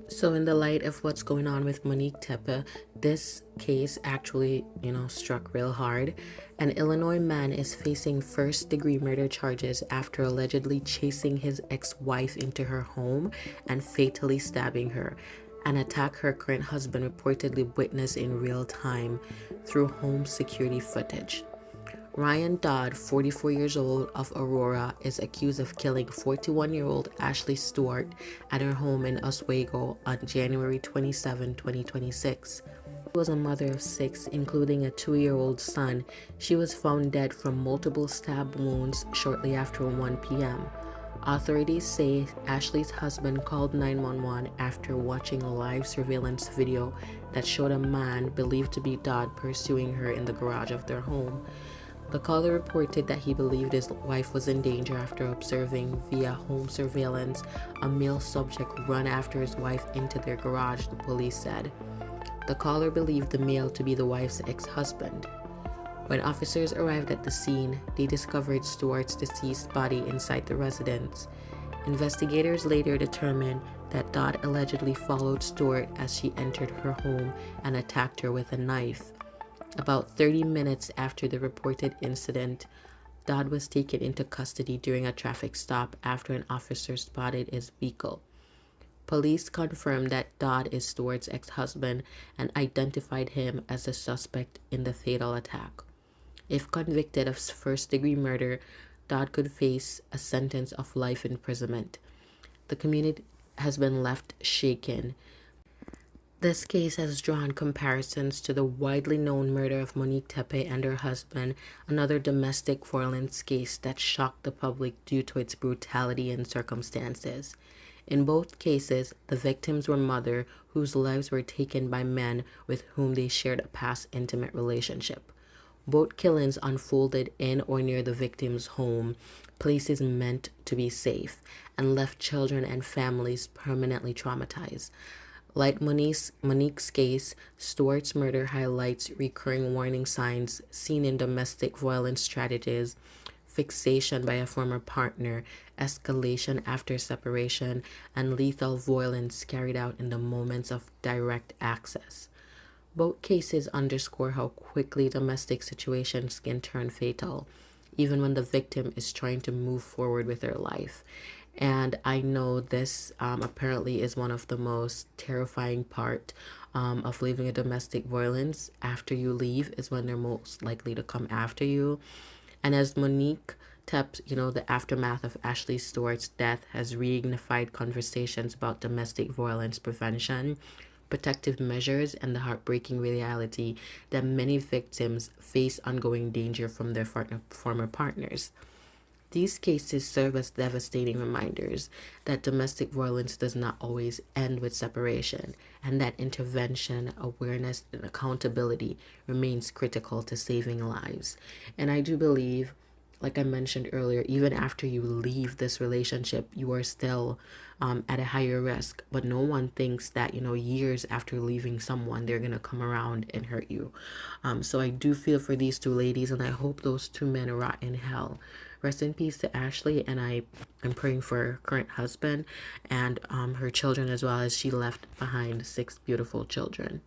So in the light of what's going on with Monique Tepe, this case actually, struck real hard. An Illinois man is facing first-degree murder charges after allegedly chasing his ex-wife into her home and fatally stabbing her, an attack her current husband reportedly witnessed in real time through home security footage. Ryan Dodd, 44 years old, of Aurora, is accused of killing 41-year-old Ashley Stewart at her home in Oswego on January 27, 2026. She was a mother of six, including a 2-year-old son. She was found dead from multiple stab wounds shortly after 1 p.m. Authorities say Ashley's husband called 911 after watching a live surveillance video that showed a man believed to be Dodd pursuing her in the garage of their home. The caller reported that he believed his wife was in danger after observing via home surveillance a male subject run after his wife into their garage, the police said. The caller believed the male to be the wife's ex-husband. When officers arrived at the scene, they discovered Stewart's deceased body inside the residence. Investigators later determined that Dodd allegedly followed Stewart as she entered her home and attacked her with a knife. About 30 minutes after the reported incident, Dodd was taken into custody during a traffic stop after an officer spotted his vehicle. Police confirmed that Dodd is Stewart's ex-husband and identified him as the suspect in the fatal attack. If convicted of first-degree murder, Dodd could face a sentence of life imprisonment. The community has been left shaken. This case has drawn comparisons to the widely known murder of Monique Tepe and her husband, another domestic violence case that shocked the public due to its brutality and circumstances. In both cases, the victims were mothers whose lives were taken by men with whom they shared a past intimate relationship. Both killings unfolded in or near the victim's home, places meant to be safe, and left children and families permanently traumatized. Like Monique's case, Stewart's murder highlights recurring warning signs seen in domestic violence strategies: fixation by a former partner, escalation after separation, and lethal violence carried out in the moments of direct access. Both cases underscore how quickly domestic situations can turn fatal, even when the victim is trying to move forward with their life. And I know this apparently is one of the most terrifying part of leaving a domestic violence. After you leave is when they're most likely to come after you. And as Monique taps, the aftermath of Ashley Stewart's death has reignited conversations about domestic violence prevention, protective measures, and the heartbreaking reality that many victims face ongoing danger from their former partners. These cases serve as devastating reminders that domestic violence does not always end with separation, and that intervention, awareness, and accountability remains critical to saving lives. And I do believe, like I mentioned earlier, even after you leave this relationship, you are still at a higher risk. But no one thinks that, years after leaving someone, they're going to come around and hurt you. So I do feel for these two ladies, and I hope those two men rot in hell. Rest in peace to Ashley, and I am praying for her current husband and her children, as well as she left behind 6 beautiful children.